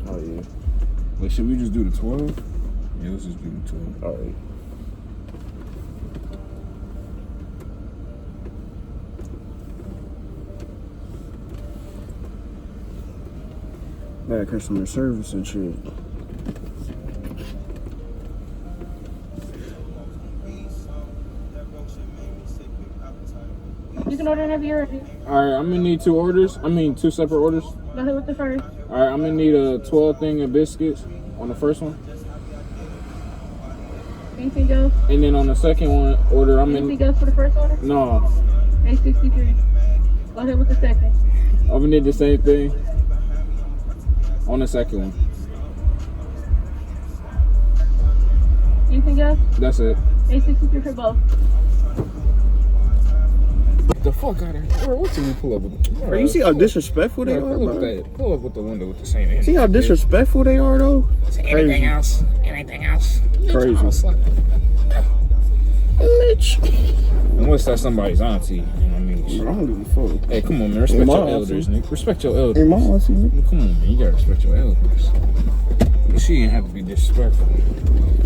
Oh, yeah. Wait, should we just do the 12? Yeah, let's just do the 12. All right. Bad customer service and shit. You can order whenever you're ready. Alright, I'm gonna need 2 orders. I mean, 2 separate orders. Go ahead with the first. Alright, I'm gonna need a 12 thing of biscuits on the first one. Anything else? And then on the second one order, Anything else for the first order? No. $8.63. Go ahead with the second. I'm gonna need the same thing on the second one. Anything else? That's it. $8.63 for both. Get the fuck out of here. Bro, what did we pull up with? Bro, you see how disrespectful they are, Pull bro? Pull up with the window with the same energy. See how disrespectful they are, though? Anything else? Anything else? Crazy. Bitch. Unless that's somebody's auntie, you know what I mean? I don't give a fuck. Hey, come on, man. Respect your elders, nigga. Respect your elders. Hey, my auntie, nigga. Come on, man. You gotta respect your elders. She didn't have to be disrespectful.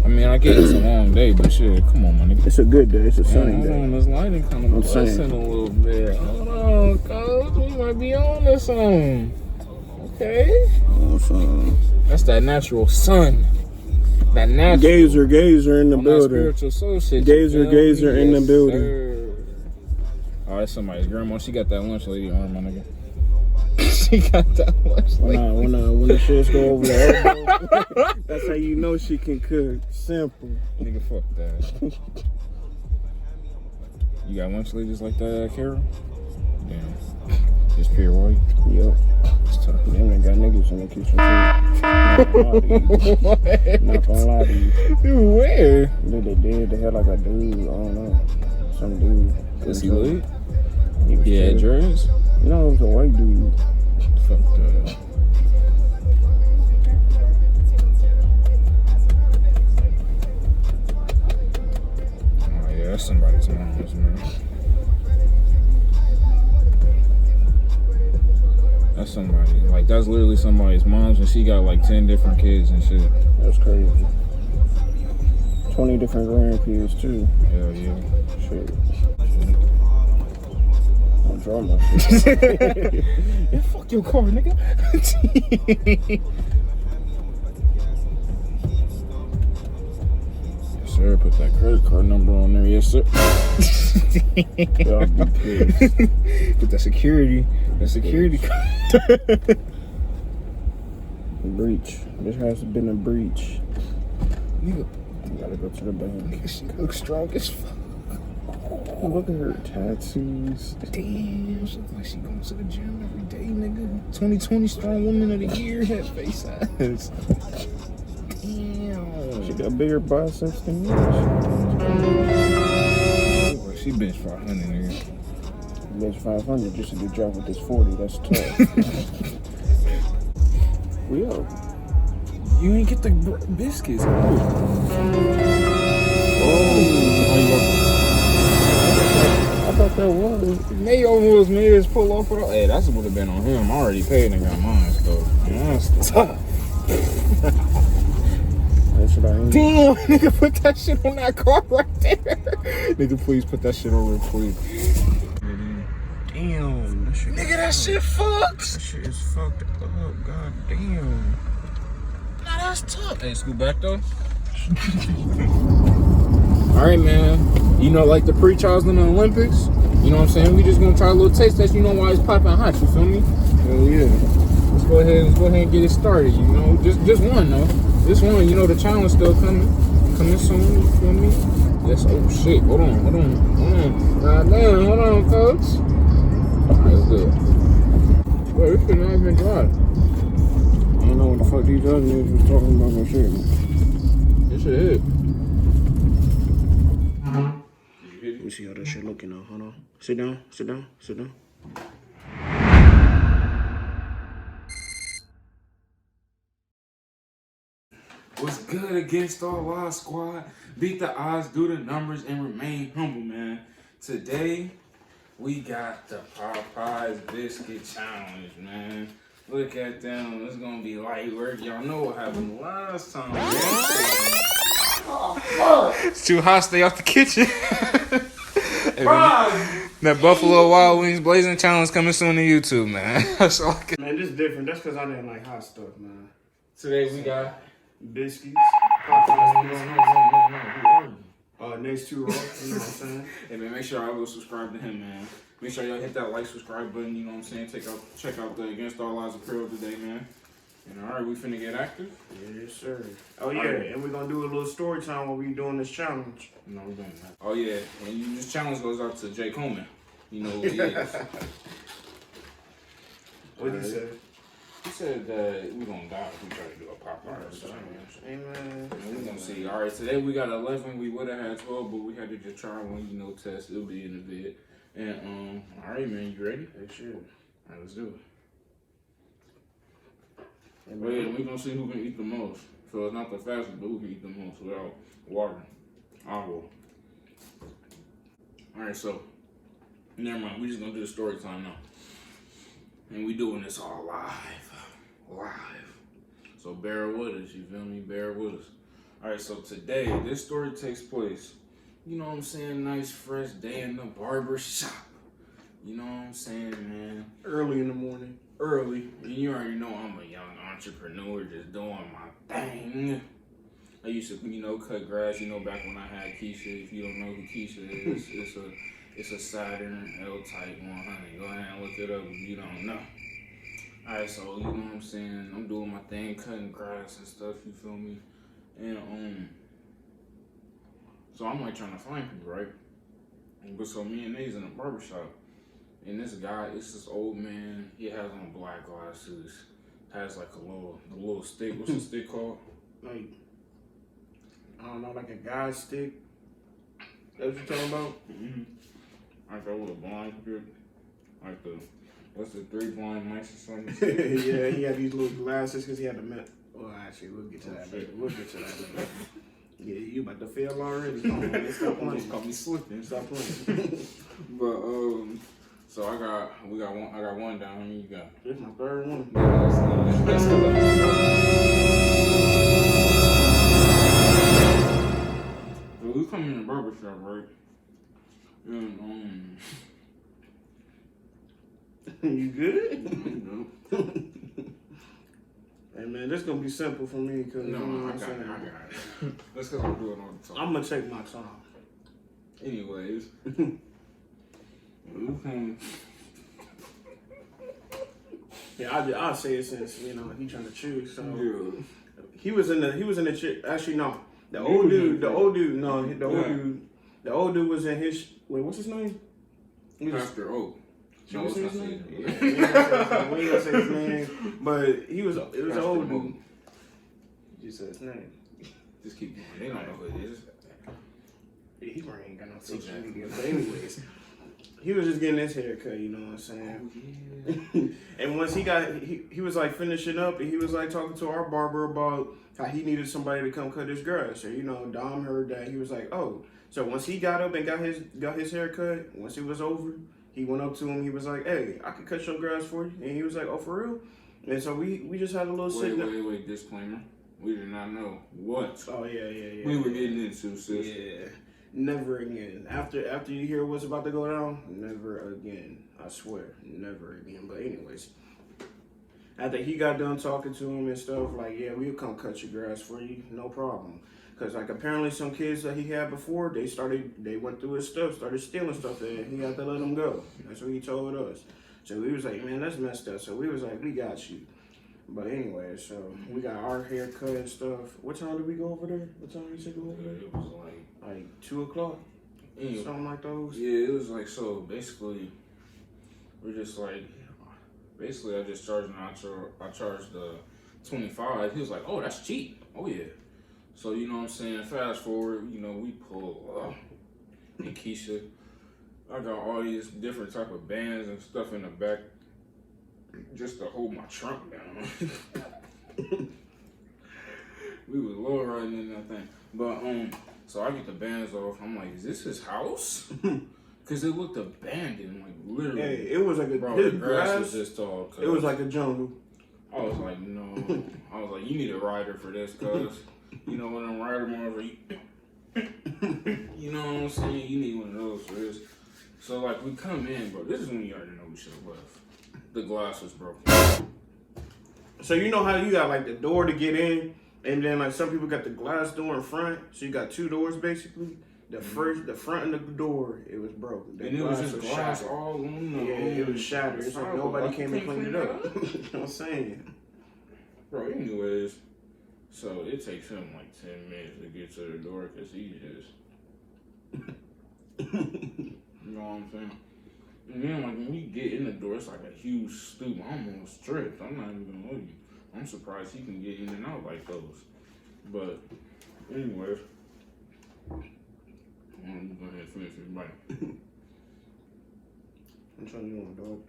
I mean, I get it's a long day, but shit, come on, my nigga. It's a good day. It's a sunny day. Hold on, this lighting kind of busting a little bit. Hold on, cuz. We might be on to something. Okay? That's that natural sun. That natural. Gazer in the building. Spiritual soul shit. Gazer in the building. Sir. Oh, that's somebody's grandma. She got that lunch lady arm, my nigga. She got that lunch lady. When the shits go over the elbow, that's how you know she can cook. Simple. Nigga, fuck that. You got lunch ladies like that, Carol? Damn. Just pure white? Yep. It's tough. They ain't got niggas in the kitchen, too. Not gonna lie to you. Where? They did. They had like a dude. I don't know. Some dude. Was he lit? Yeah, dreads? You know, it was a white dude. Fuck that. Oh yeah, that's somebody's mom's, man. That's somebody. Like, that's literally somebody's mom's, and she got like 10 different kids and shit. That's crazy. 20 different grandkids, too. Hell yeah. Shit. Don't draw my shit. Yeah, fuck your car, nigga. Yes, sir. Put that credit card number on there. Yes, sir. Y'all be pissed. Put that security. That security card. Breach. This has been a breach. Nigga. You gotta go to the bank. She looks strong as fuck. Look at her tattoos. Damn, she looks like she goes to the gym every day, nigga. 2020 Strong Woman of the Year, head face ass. Damn. She got bigger biceps than me. She bench 500, nigga. Bench 500 just to get dropped with this 40. That's tough. We up. You ain't get the biscuits. Oh. I thought that was. Mayo was made us pull off for the. Hey, that's would have been on him. I already paid and got mine, so. Yeah, that's tough. Damn, nigga, put that shit on that car right there. Nigga, please put that shit on real quick. Damn. That shit Nigga, that shit fucked. That shit is fucked up. God damn. Nah, that's tough. Hey, scoot back though. Alright, man. You know, like the pre-trials in the Olympics, you know what I'm saying? We just gonna try a little taste test. You know why it's popping hot, you feel me? Hell yeah. Let's go ahead and get it started, you know? Just one though. This one, you know, the challenge still coming soon, you feel me? Yes, oh shit, hold on. God damn, hold on, folks. Alright, let's do it. Wait, this shit not even dry. I don't know what the fuck these other niggas was talking about no shit. This shit hit. Let me see how that shit looking now. Hold on. Sit down. What's good against all odds, squad? Beat the odds, do the numbers, and remain humble, man. Today, we got the Popeyes Biscuit Challenge, man. Look at them. It's gonna be light work. Y'all know what happened last time. It's too hot. Stay off the kitchen. Hey, that Buffalo Wild Wings Blazing Challenge coming soon to YouTube, man. That's all I can. Man, this different. That's because I didn't like hot stuff, man. Today we got Biscuits. No. Next 2 rolls, you know what I'm saying? Hey man, make sure y'all go subscribe to him, man. Make sure y'all hit that like, subscribe button, you know what I'm saying? Check out the Against All Odds Apparel today, man. And alright, we finna get active? Yes, sir. Oh yeah, and we're gonna do a little story time while we doing this challenge. No, we're doing that. Oh yeah, and this challenge goes out to Jay Coleman. You know who he is. What he said? He said that we're gonna die if we try to do a Popeyes challenge. Amen. And we're gonna see. Alright, today we got 11. We would have had 12, but we had to just try one, you know, test. It'll be in the vid. And alright man, you ready? They should. Alright, let's do it. And Well, yeah, we're gonna see who can eat the most. So it's not the fastest, but who can eat the most without water. I will. Alright, so never mind. We just gonna do the story time now. And we doing this all live. So bear with us, you feel me? Bear with us. Alright, so today this story takes place, you know what I'm saying, nice fresh day in the barber shop. You know what I'm saying, man? early in the morning. Early. And you already know I'm a young entrepreneur just doing my thing. I used to, you know, cut grass, you know, back when I had Keisha. If you don't know who Keisha is, it's a Saturn L-Type 100. Go ahead and look it up if you don't know. Alright, so you know what I'm saying? I'm doing my thing, cutting grass and stuff, you feel me? And so I'm like trying to find people, right? But so me and Nate's in a barbershop. And this guy, it's this old man, he has on black glasses, has like a little stick. What's the stick called? Like, I don't know, like a guy stick. That's what you're talking about? Mm-hmm. Like a little blind grip. Like what's the 3 blind mice or something? Yeah, he had these little glasses because he had the well, actually, we'll get to that later. Yeah, you about to fail already. Come on, man. Stop playing. Just call me slipping. Stop playing. But so I got one down. How many you got? This is my 3rd one. So we come in the barbershop, right? And You good? no. Hey man, this gonna be simple for me because No, you know I what got I'm it. saying. That's because I'm doing all the time. I'm gonna take my time. Anyways. Yeah, I'll say it since you know he trying to choose. So Yeah. he was in the chick. Actually, no, the old dude was in his. Wait, what's his name? Pastor Oak. Should No, we it's say not his saying name? it. Yeah, we ain't gonna say his name, but it was an old dude. You said his name. Just keep going. They don't know who it is. Yeah, he probably ain't got no social media. But anyways, he was just getting his haircut. You know what I'm saying? Oh, yeah. And once he was like finishing up, and he was like talking to our barber about how he needed somebody to come cut his grass. So you know, Dom heard that. He was like, oh. So once he got up and got his haircut, once it was over, he went up to him. He was like, hey, I could cut your grass for you. And he was like, oh, for real? And so we just had a little sit down. Wait, disclaimer. We did not know what Oh yeah. we were getting into, sis. Yeah. Never again. After you hear what's about to go down, never again. I swear, never again. But anyways, after he got done talking to him and stuff, like, yeah, we'll come cut your grass for you, no problem. Cause like apparently some kids that he had before, they went through his stuff, started stealing stuff, and he had to let them go. That's what he told us. So we was like, man, that's messed up. So we was like, we got you. But anyway, so we got our haircut and stuff. What time did we go over there? What time did you say go over there? It was Like 2:00? anyway, Something like those? Yeah, it was like, so basically, we're just like, I just charged him, I charged the 25. He was like, oh, that's cheap. Oh, yeah. So, you know what I'm saying, fast forward, you know, we pull up, and Keisha, I got all these different type of bands and stuff in the back just to hold my trunk down. We was low riding in that thing. But, so I get the bands off. I'm like, is this his house? Because it looked abandoned, like literally. Hey, it was like bro, the grass was this tall. It was like a jungle. I was like, no. I was like, you need a rider for this, cuz. You know, one of them rider ones where you know what I'm saying? You need one of those for this. So, like, we come in, bro. This is when you already know we should have left. The glass was broken. So you know how you got like the door to get in, and then like some people got the glass door in front. So you got two doors basically. The front of the door, it was broken. The and it was just glass shattered. all on the it was shattered. It's like nobody came and cleaned it up. You know what I'm saying? Bro, anyways, so it takes him like 10 minutes to get to the door because he just, you know what I'm saying? And then like when we get in the door, it's like a huge stoop. I'm almost tripped. I'm not even gonna lie you. I'm surprised he can get in and out like those. But anyways, I'm gonna go ahead and finish this bite. I'm trying to do one, dog.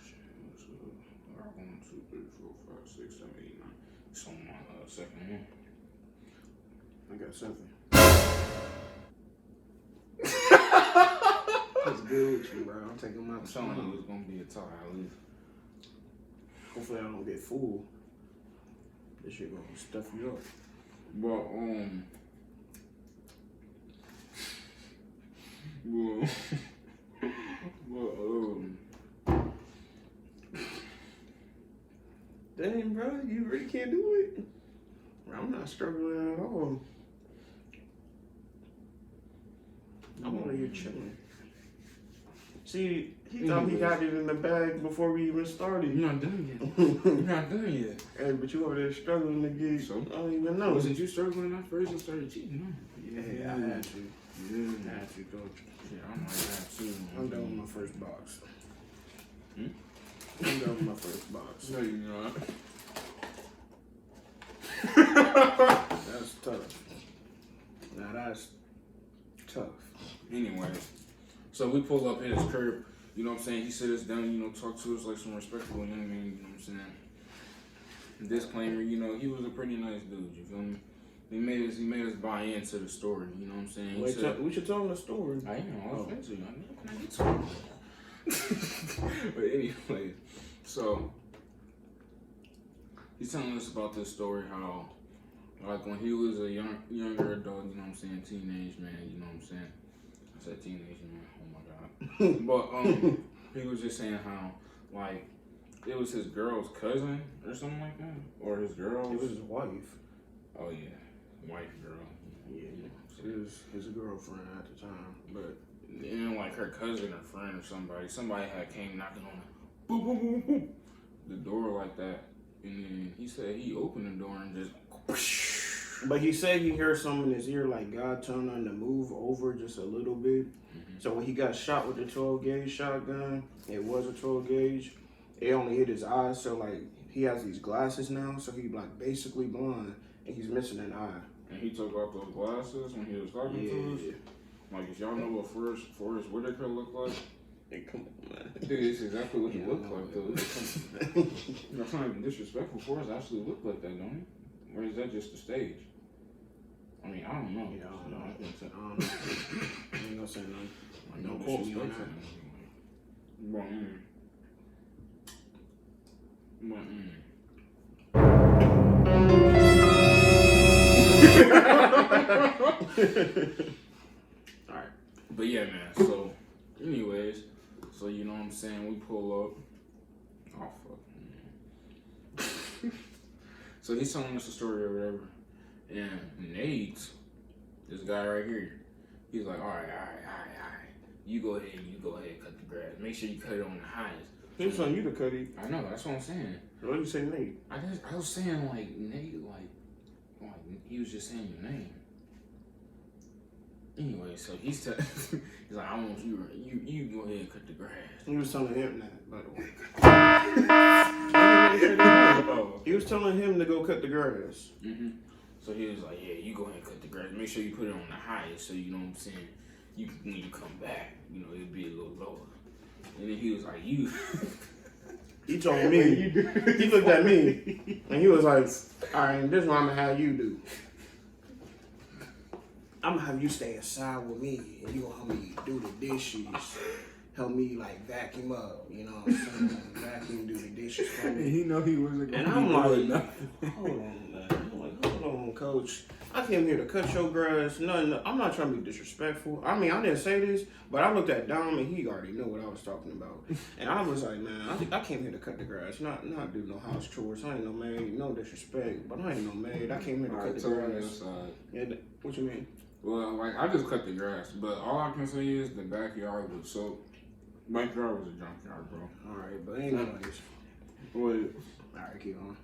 Shit. 1, 2, 3, 4, 5, 6, 7, 8, 9. It's on my second one. I got something. What's good with you, bro? I'm taking my I'm telling you, it's gonna be a tie at least. Hopefully I don't get full. This shit gonna stuff you up. But Dang, bro, you really can't do it. I'm not struggling at all. I'm over here chilling. See, he thought he got it in the bag before we even started. you're not done yet. You're not done yet. Hey, but you over there struggling to get. So? I don't even know. Wasn't you struggling at first and started cheating? No. Yeah, I had to. Yeah. I had to, coach. Yeah, I might have too. I'm done with my first box. Hmm? I'm done with my first box. No, you're not. That's tough. Now that's tough. Anyways, so we pull up at his curb, you know what I'm saying? He sit us down, you know, talk to us like some respectable young man, you know what I'm saying? Disclaimer, you know, he was a pretty nice dude, you feel me? He made us buy into the story, you know what I'm saying? He Wait, said, we should tell him the story. I am, I was finna tell you, I know when I get to it. But anyway, so he's telling us about this story, how like when he was a younger adult, you know what I'm saying, teenage man, you know what I'm saying? I said teenage man, oh my god. But he was just saying how like it was his girl's cousin or something like that, or his girl's. It was his wife. Oh yeah, wife girl. Yeah, it was his girlfriend at the time, but and like her cousin or friend or somebody had came knocking on boom, boom, boom, boom, the door like that, and then he said he opened the door and just. But he said he heard something in his ear, like God telling him to move over just a little bit. Mm-hmm. So when he got shot with the 12 gauge shotgun, it was a 12 gauge. It only hit his eyes, so like he has these glasses now, so he's like basically blind, and he's missing an eye. And he took off those glasses when he was talking to us. Like if y'all know what Forrest Whitaker looked like, Hey, come on, man. dude, it's exactly what he looked like though. That's not even disrespectful. Forrest actually looked like that, don't he? Or is that just the stage? I mean, I don't know. Yeah, I don't know. I think so. I ain't gonna say nothing. Like, No no quotes, disrespect no to him. Alright. But yeah, man. So, anyways, so you know what I'm saying? We pull up. Oh fuck. So he's telling us a story or whatever, and Nate, this guy right here, he's like, all right. You go ahead and cut the grass. Make sure you cut it on the highest. He was telling you to cut it. I know, that's what I'm saying. What did you say, Nate? I was saying like Nate, like he was just saying your name. Anyway, so he's like, I want you go ahead and cut the grass. He was telling him that, by the way. He was telling him to go cut the grass. Mm-hmm. So he was like, yeah, you go ahead and cut the grass. Make sure you put it on the highest, so you know what I'm saying. When you come back, you know it'll be a little lower. And then he was like, you. He told me. He looked at me, and he was like, all right, this is what I'm gonna have you do. I'm gonna have you stay aside with me, and you gonna help me do the dishes. help me like vacuum up, you know what I'm saying? Vacuum, do the dishes for me. He know he wasn't And gonna I'm be like, doing nothing. hold on, man. I'm like, hold on, coach. I came here to cut your grass. No, I'm not trying to be disrespectful. I mean, I didn't say this, but I looked at Dom and he already knew what I was talking about. And I was like, man, I came here to cut the grass, not do no house chores. I ain't no maid, no disrespect, but I ain't no maid. I came here to cut the grass. Yeah, what you mean? Well, like, I just cut the grass, but all I can say is the backyard was backyard was a junkyard, bro. Alright, but anyways. What? Alright, keep on.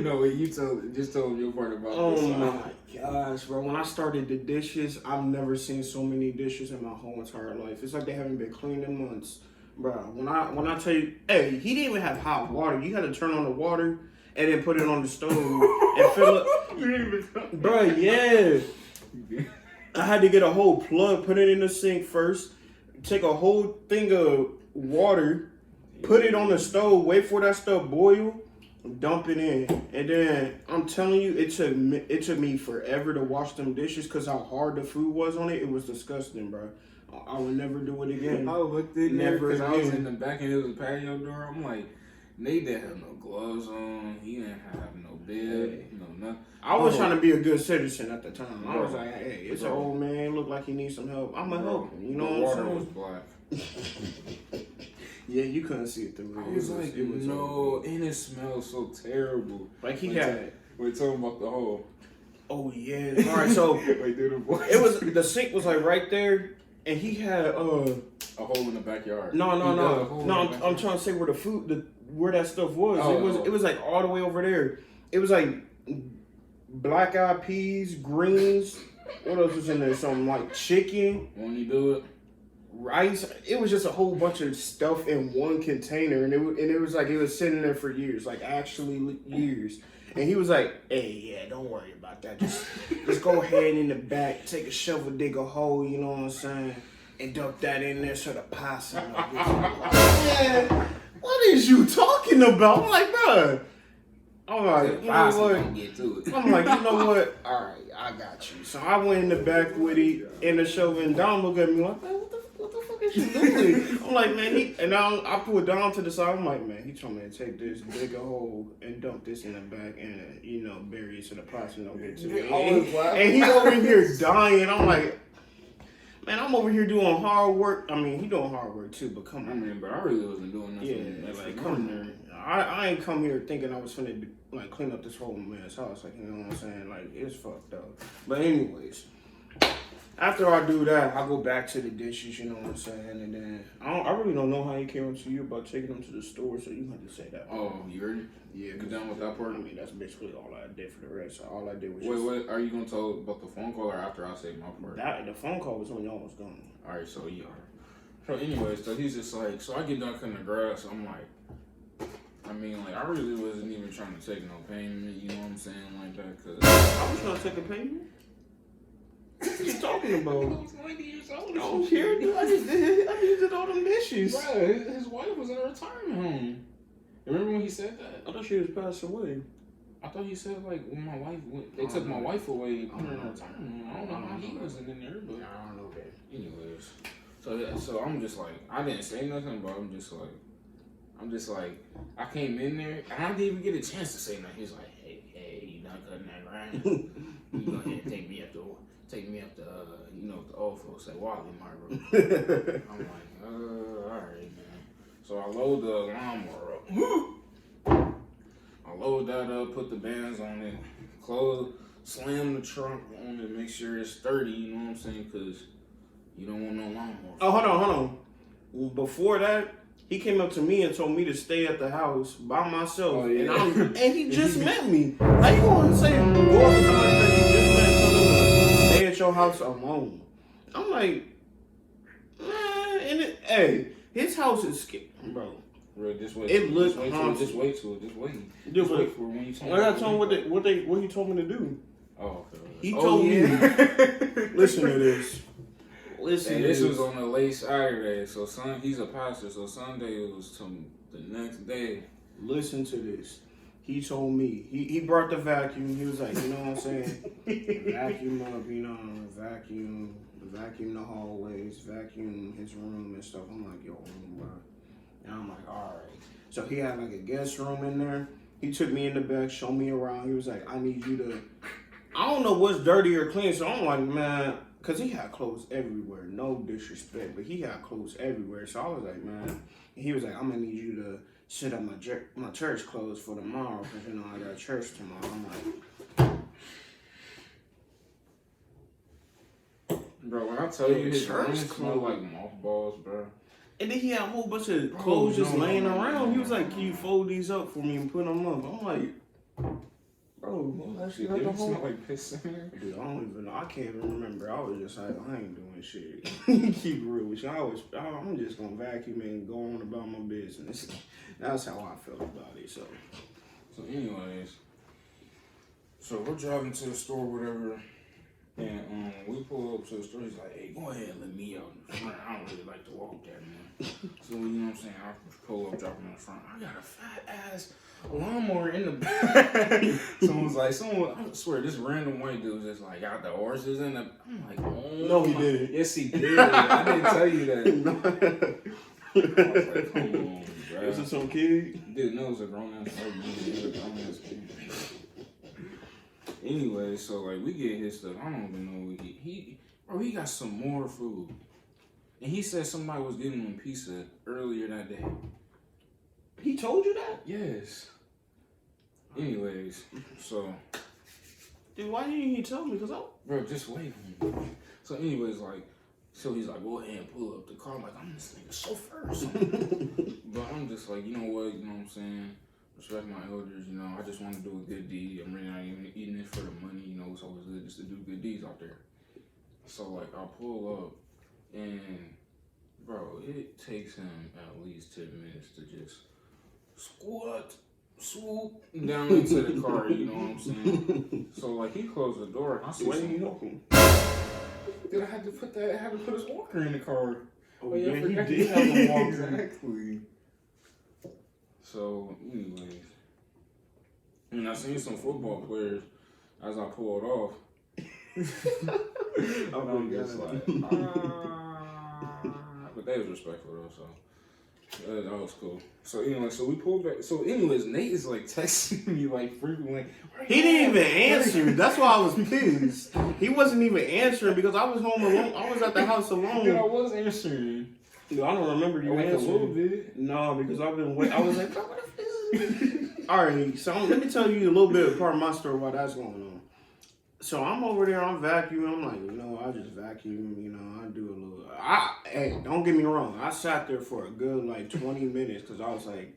No, you just told your part about this. Oh my gosh, bro. When I started the dishes, I've never seen so many dishes in my whole entire life. It's like they haven't been cleaned in months. Bro, when I tell you, hey, he didn't even have hot water. You had to turn on the water and then put it on the stove and fill it. Bro, yeah. I had to get a whole plug, put it in the sink first, take a whole thing of water, put it on the stove, wait for that stuff boil, dump it in, and then I'm telling you, it took me forever to wash them dishes because how hard the food was on it. It was disgusting, bro. I would never do it again. I looked in there Never because I was again. in the back and it was a patio door. I'm like, Nate didn't have no gloves on. He didn't have no bed, no nothing. I was trying to be a good citizen at the time. I was Bro. like, hey, it's an old man, look like he needs some help. I'm gonna help him. You know the what water I'm was saying? black. Yeah, you couldn't see it through. I was like, no, and it smells so terrible. Like he had. We're talking about the hole. Oh yeah. All right, so Wait, do the voice. it was the sink was like right there, and he had a hole in the backyard. No. I'm I'm trying to say where where that stuff was. Oh. It was like all the way over there. It was like black eyed peas, greens. What else was in there? Something like chicken, When you do it, rice. It was just a whole bunch of stuff in one container, and it was like it was sitting there for years, like actually years. And he was like, "Hey, yeah, don't worry about that. Just go ahead in the back, take a shovel, dig a hole. You know what I'm saying, and dump that in there so the possum." Like, man, what is you talking about? I'm like, bro. I'm like, you know what? Get to it. I'm like, you know what? All right, I got you. So I went in the back with it in the shovel, and Dom looked at me like, man, what the fuck is you doing? I'm like, man, I pulled Dom to the side. I'm like, man, he told me to take this, dig a hole, and dump this in the back, and bury it so the possum don't get to it. And he's over here dying. I'm like, man, I'm over here doing hard work. I mean, he doing hard work too, but come on. I mean, but I really wasn't doing nothing. Yeah, like, come there. I ain't come here thinking I was finna like clean up this whole man's house. Like, you know what I'm saying? Like, it's fucked up. But anyways, after I do that, I go back to the dishes. You know what I'm saying? And then I really don't know how he came up to you about taking them to the store. So you have to say that. Oh, you ready? Yeah. You done with that part? I mean, that's basically all I did for the rest. So all I did was Wait, are you gonna tell about the phone call or after I say my part? the phone call was when y'all was gone. All right, so yeah. So anyways, so he's just like, so I get done cutting the grass. I'm like, I mean, like, I really wasn't even trying to take no payment, you know what I'm saying, like that, cause I was trying to take a payment. What are you talking about? I was 90 years old. I don't care, dude. I just did all them dishes. Bro, his wife was in a retirement home. Remember when he said that? I thought she was passed away. I thought he said, like, when my wife went, they took my wife away, put her in a retirement home. I don't know how he wasn't in there, but I don't know that. anyways. So I'm just like, I didn't say nothing, but I'm just like, I came in there, and I didn't even get a chance to say nothing. He's like, hey, you not cutting that grass? You go ahead and take me up to the old folks at Wally, my room. I'm like, all right, man. So I load the lawnmower up. I load that up, put the bands on it, slam the trunk on it, make sure it's sturdy, you know what I'm saying? Because you don't want no lawnmower. Oh, hold on. Before that, he came up to me and told me to stay at the house by myself. Oh, yeah. And he just met me. How you going to say, go up to somebody that you just met and tell them to stay at your house alone? I'm like, man, hey, his house is scary, bro. Bro, just wait. It looks Just wait for it. Just wait for when you tell me. I told him what he told me to do. Oh, okay. He told me, listen to this. And this was on a late Saturday, so he's a pastor, so Sunday was to the next day. Listen to this. He told me, he brought the vacuum. He was like, you know what I'm saying? Vacuum up, vacuum, vacuum the hallways, vacuum his room and stuff. I'm like, yo, bro. And I'm like, all right. So he had like a guest room in there. He took me in the back, showed me around. He was like, I need you to, I don't know what's dirty or clean. So I'm like, man, because he had clothes everywhere. No disrespect, but he had clothes everywhere. So I was like, man. And he was like, I'm going to need you to set up my church clothes for tomorrow because, you know, I got church tomorrow. I'm like, bro, when I tell you his church room smell like mothballs, bro. and then he had a whole bunch of clothes just laying around. He was like, can you fold these up for me and put them up? I'm like, bro, Shit, did it smell like piss in there? Dude, I don't even know. I can't even remember. I was just like, I ain't doing shit. Keep it real with you. I'm just going to vacuum and go on about my business. That's how I felt about it. So anyways, so we're driving to the store, whatever. And we pull up to the store. He's like, hey, go ahead and let me out in the front. I don't really like to walk that, man. So, you know what I'm saying? I pull up, drop him in the front. I got a fat ass lawnmower in the back. Someone, I swear, this random white dude just like got the horses in the. I'm like, oh. No, he didn't. Yes, he did. I didn't tell you that. I was like, come on, bro. Is it some kid? Dude, no, it was a grown ass white man. It was a grown ass kid. Anyway, so like we get his stuff. I don't even know what he got some more food. And he said somebody was giving him pizza earlier that day. He told you that? Yes. Anyways, so Dude, why didn't he tell me? bro, just wait. So anyways, like, so he's like, go ahead and pull up the car. I'm like, I'm this nigga chauffeur. But I'm just like, you know what I'm saying? Respect my elders, you know, I just want to do a good deed. I'm really not even eating it for the money, you know, it's always good just to do good deeds out there. So, like, I pull up, and, bro, it takes him at least 10 minutes to just swoop down into the car, you know what I'm saying? So, like, he closed the door, and I see Why didn't you help him? Dude, I had to put his walker in the car. Oh, yeah, yeah, I forgot he he did. had the walker. Exactly. So, anyways, and I seen some football players as I pulled off. I'm just like, but they was respectful though, so that was cool. So anyway, so we pulled back. So anyways, Nate is like texting me like frequently. He didn't even answer. That's why I was pissed. He wasn't even answering because I was home alone. I was at the house alone. Dude, I was answering. Dude, I don't remember you Like a little answering. bit. No, because I've been waiting. I was like, bro, what is this? All right, so let me tell you a little bit of part of my story while that's going on. So I'm over there, I'm vacuuming. I'm like, you know, I just vacuum, you know, I do a little. Hey, don't get me wrong. I sat there for a good like 20 minutes because I was like,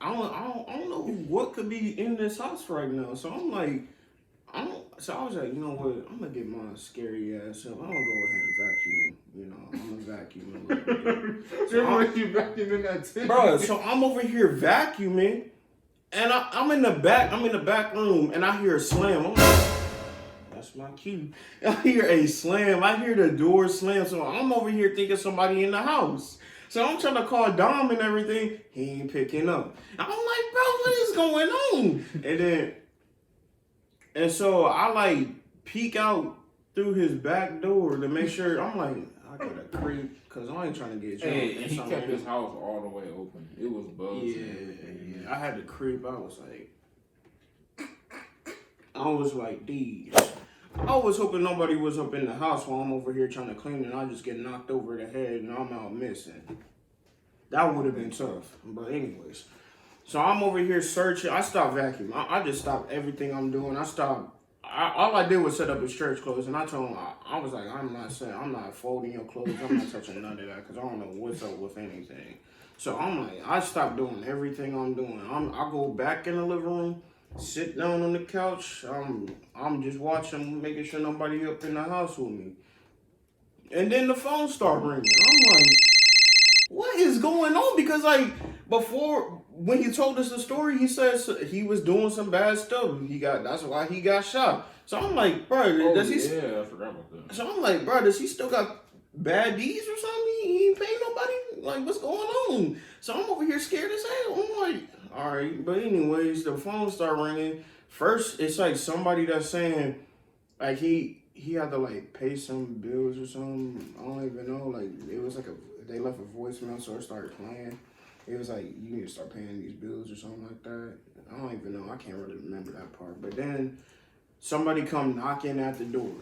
I don't know what could be in this house right now. So I'm like, So I was like, you know what? I'm gonna get my scary ass up. I'm gonna go ahead and vacuum. You know, I'm gonna vacuum a little bit. So you vacuuming that too, bro. So I'm over here vacuuming, and I'm in the back room, and I hear a slam. I'm like, that's my cue. I hear a slam. I hear the door slam. So I'm over here thinking somebody in the house. So I'm trying to call Dom and everything. He ain't picking up. I'm like, bro, what is going on? And so I like peek out through his back door to make sure. I'm like, I gotta creep because I ain't trying to get jumped. Hey, and he kept his house all the way open. It was bugs. Yeah. I had to creep. I was like, these. I was hoping nobody was up in the house while I'm over here trying to clean and I just get knocked over the head and I'm out missing. That would have been tough. But anyways. So I'm over here searching. I stopped vacuuming. I just stopped everything I'm doing. All I did was set up his church clothes and I told him, I was like, I'm not folding your clothes. I'm not touching none of that because I don't know what's up with anything. So I'm like, I stopped doing everything I'm doing. I go back in the living room. Sit down on the couch. I'm just watching, making sure nobody up in the house with me. And then the phone start ringing. I'm like, what is going on? Because like before, when he told us the story, he said he was doing some bad stuff. That's why he got shot. So I'm like, bro, does he? Yeah, I forgot about that. So I'm like, bro, does he still got bad deeds or something? He ain't paying nobody. Like, what's going on? So I'm over here scared as hell. I'm like, all right. But anyways, the phone start ringing. First, it's like somebody that's saying, like he had to like pay some bills or something. I don't even know. Like it was like they left a voicemail, so it started playing. It was like you need to start paying these bills or something like that. I don't even know. I can't really remember that part. But then somebody come knocking at the door,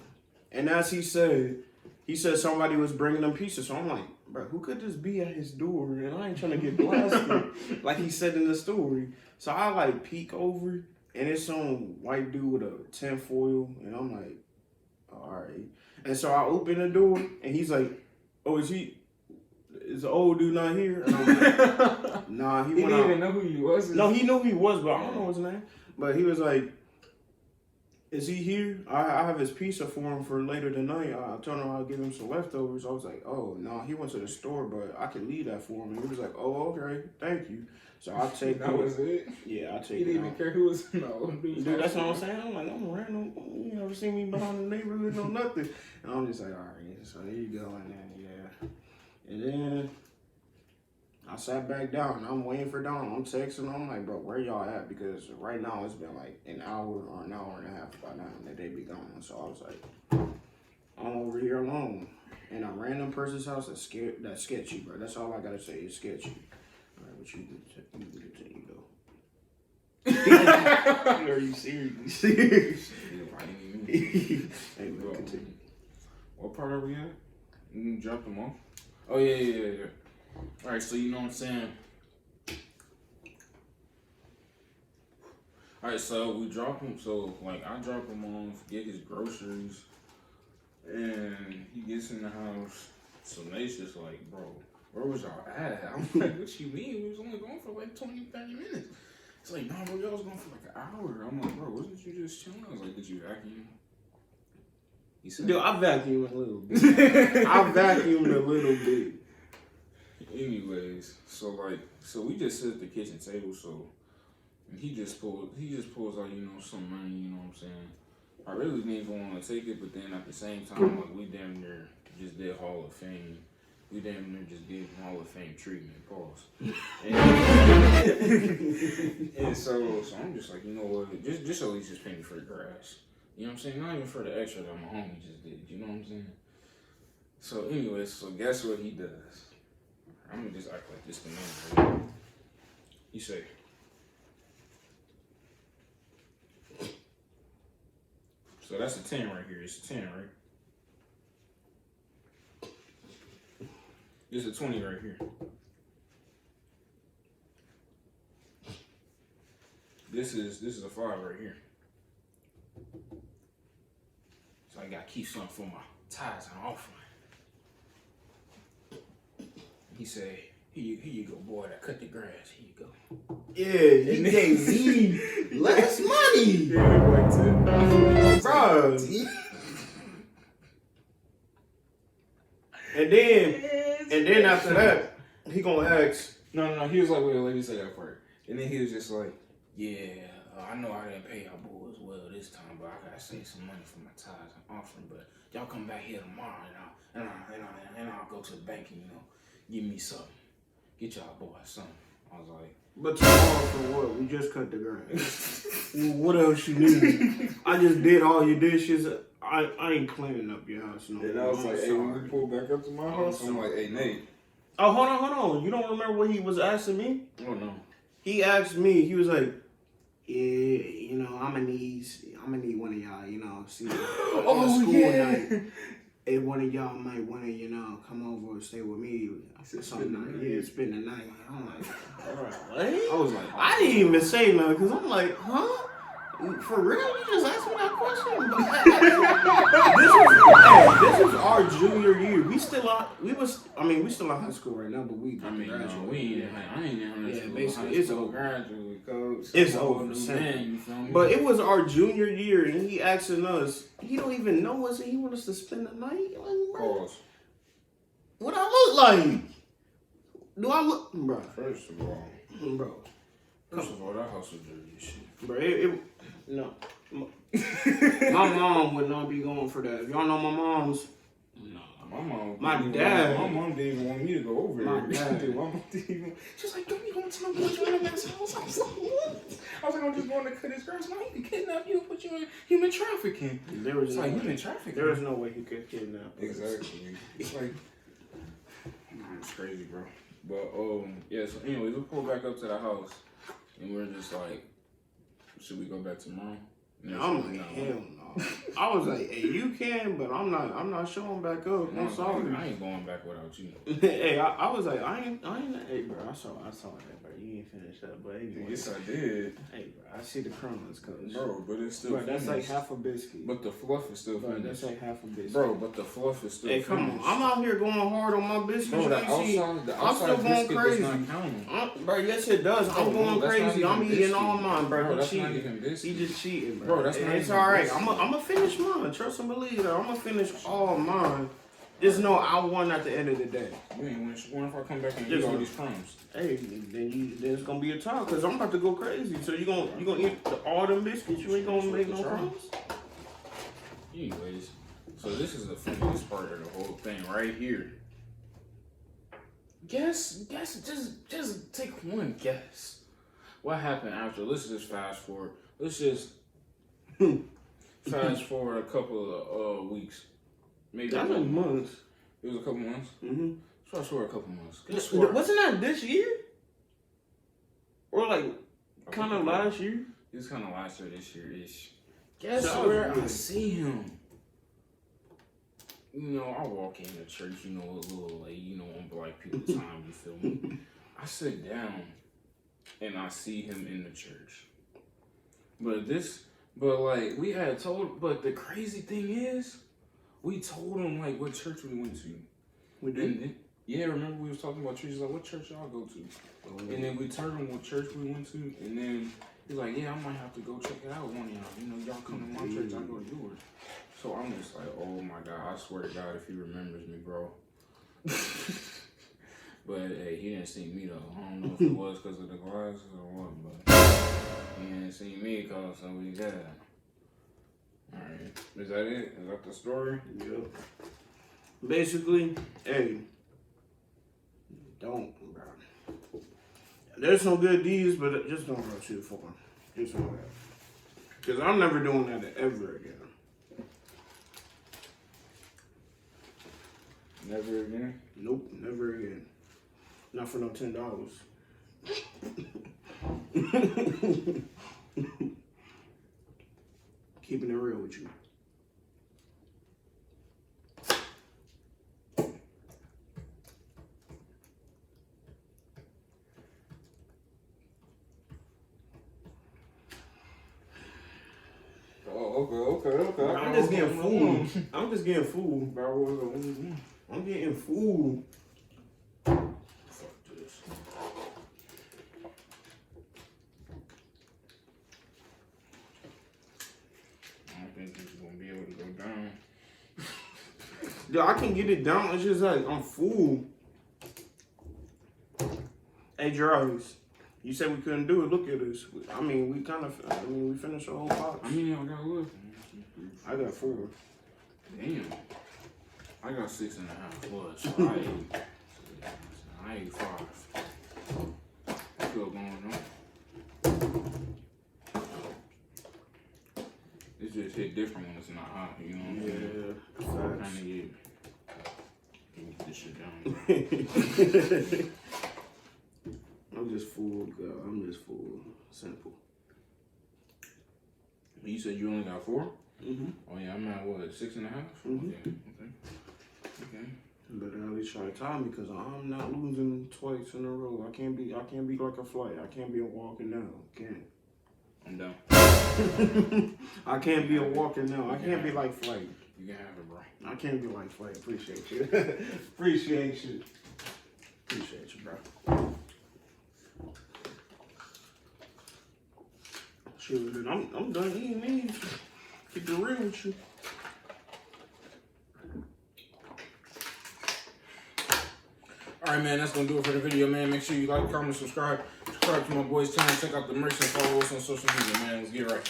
and as he said somebody was bringing them pizza. So I'm like, bro, who could this be at his door? And I ain't trying to get blasted, like he said in the story. So I like peek over, and it's some white dude with a tinfoil, and I'm like, all right. And so I open the door, and he's like, oh, is the old dude not here? And I'm like, nah, he didn't even know who he was. No, he knew who he was, but I don't know his name. But he was like, is he here? I have his pizza for him for later tonight. I told him I'll give him some leftovers. I was like, oh, no, he went to the store, but I can leave that for him. And he was like, oh, okay, thank you. So I'll take that. Was it? Yeah, I'll take it. He didn't even care who was. No, dude, that's what I'm saying. I'm like, I'm random. You never seen me behind the neighborhood, no nothing. And I'm just like, all right, so there you go. And then, yeah. And then I sat back down. I'm waiting for Don. I'm texting. I'm like, bro, where y'all at? Because right now it's been like an hour or an hour and a half by now that they be gone. So I was like, I'm over here alone in a random person's house that's sketchy, bro. That's all I gotta say is sketchy. All right, what you continue though? Are you serious? Hey, man, continue. What part are we at? You dropped them off? Oh, yeah. All right, so you know what I'm saying? All right, so we drop him. So, like, I drop him off, get his groceries, and he gets in the house. So Nate's just like, bro, where was y'all at? I'm like, what you mean? We was only going for like 20, 30 minutes. It's like, nah, bro, y'all was going for like an hour. I'm like, bro, wasn't you just chilling? I was like, did you vacuum? He said, dude, I vacuumed a little bit. I vacuumed a little bit. Anyways, so we just sit at the kitchen table, so he just pulls out, you know, some money, you know what I'm saying? I really didn't even want to take it, but then at the same time, like, we damn near just did Hall of Fame. We damn near just did Hall of Fame treatment, pause. And so I'm just like, you know what, just at least just pay me for the grass. You know what I'm saying? Not even for the extra that my homie just did, you know what I'm saying? So anyways, so guess what he does? I'm gonna just act like this the man. Right? You say, so that's a 10 right here. It's a 10, right? This is a 20 right here. This is a 5 right here. So I gotta keep something for my ties and offering. He said, here you go, boy, that cut the grass. Here you go. Yeah, he gave me less money. Yeah, bro. And then after that, he gonna ask. No. He was like, wait, let me say that part. And then he was just like, yeah, I know I didn't pay y'all boys well this time, but I gotta save some money for my ties and offering. But y'all come back here tomorrow, and I'll go to the bank and, you know, give me something. Get y'all boys something. I was like, but tomorrow for what? We just cut the grass. Well, what else you need? I just did all your dishes. I ain't cleaning up your house no more. And I was like, hey, when we pull back up to my house, I'm like, hey, Nate. Oh, hold on. You don't remember what he was asking me? Oh, no. He asked me, he was like, yeah, you know, I'm gonna need one of y'all, you know, see, on a school night. If one of y'all might want to, you know, come over and stay with me for some night. Yeah, spend the night. I'm like, all right, what? I was like, I didn't even say nothing because I'm like, huh? For real? You just asked me that question? This was our junior year. We still in high school right now, but we graduated. I ain't in high school. Basically, it's over. Graduate, coach. It's over. Man, you feel me? But it was our junior year, and he asking us. He don't even know us, and he want us to spend the night. Like, bro, what I look like? Do I look, bro? First of all, that house was dirty as shit. Bro, no. My mom would not be going for that. If y'all know my mom's, no. My mom didn't even want me to go over there. My dad. She's like, don't be going went to no boyfriend in this house. I was like, what? I was like, I'm just going to cut his grass. No, he could kidnap you and put you in human trafficking. There was no human trafficking. There was no way he could kidnap. Exactly. It's like, it's crazy, bro. But, yeah, so anyways, we pulled back up to the house, and we're just like, should we go back tomorrow? I'm like, hell no. I was like, hey, you can, but I'm not showing back up. I'm sorry. I ain't going back without you. Hey, I was like, I ain't, hey, bro, I saw that, bro. You ain't finished that, but anyway. Yes, I did. Hey, bro, I see the crumbs, cuz. Bro, but it's still Bro, that's like half a biscuit. But the fluff is still finished. That's like half a biscuit. Bro, but the fluff is still Hey, come on. I'm out here going hard on my biscuits. Bro, the I'm still going crazy. Bro, yes, it does. I'm going crazy. I'm eating all mine, bro. That's not even biscuit. He just cheating, bro. Bro, that's not it's even all right. biscuit. I'm gonna finish mine. Trust and believe that. I'm gonna finish all mine. Just know I won at the end of the day. You ain't win. What if I come back and eat all these crumbs? Hey, then it's gonna be a tie because I'm about to go crazy. So you gonna eat all them biscuits. You ain't gonna make no crumbs. Anyways, so this is the funniest part of the whole thing right here. Guess, just take one guess. What happened after? Let's just fast forward. Let's just fast forward a couple of weeks. Maybe That's like months. It was a couple months. Mm-hmm. Fast forward a couple months. Guess Wasn't what? that this year? Or like kind of last year? It was kind of last year, this year-ish. Guess So where I see him? You know, I walk in the church, you know, a little late, you know, on black people time, you feel me? I sit down and I see him in the church. But we had told, but the crazy thing is, we told him, like, what church we went to. We did? And, yeah, remember we was talking about churches, like, what church y'all go to? Oh, yeah. And then we told him what church we went to, and then he's like, yeah, I might have to go check it out one of y'all. You know, y'all come to my church, I go to yours. So I'm just like, oh my God, I swear to God if he remembers me, bro. But hey, he didn't see me though. I don't know if it was because of the glasses or what, but he didn't see me because so we got. Alright, is that it? Is that the story? Yep. Basically, hey, don't, bro. There's some good deeds, but just don't go too far. Just know that. Because I'm never doing that ever again. Never again? Nope, never again. Not for no $10. Keeping it real with you. Oh, okay. I'm just getting fooled. I'm just getting fooled, bro. I'm getting fooled. Fuck this. I don't think this is gonna be able to go down. Yo, I can get it down. It's just like I'm fooled. Hey, Jarvis, you said we couldn't do it. Look at us. We finished the whole box. I mean, I got what? I got 4. Damn. I got 6.5 plus. I ate 5. Still going on. It just hit different when it's not hot, you know what I'm saying? Yeah. Kind of get this shit down. I'm just fooled, girl. I'm just fooled. Simple. You said you only got 4? Mm-hmm. Oh yeah, I'm at what, 6.5? Mm-hmm. Okay. But at least try to time because I'm not losing twice in a row. I can't be like a flight. I can't be a walking down. Can't. I'm done. I can't be a walking down. I can't be like flight. You can have it, bro. I can't be like flight. Appreciate you. Appreciate you, bro. Sure, then I'm done eating these. Keep it real with you. Alright, man, that's gonna do it for the video, man. Make sure you like, comment, subscribe to my boy's channel. Check out the merch and follow us on social media, man. Let's get right.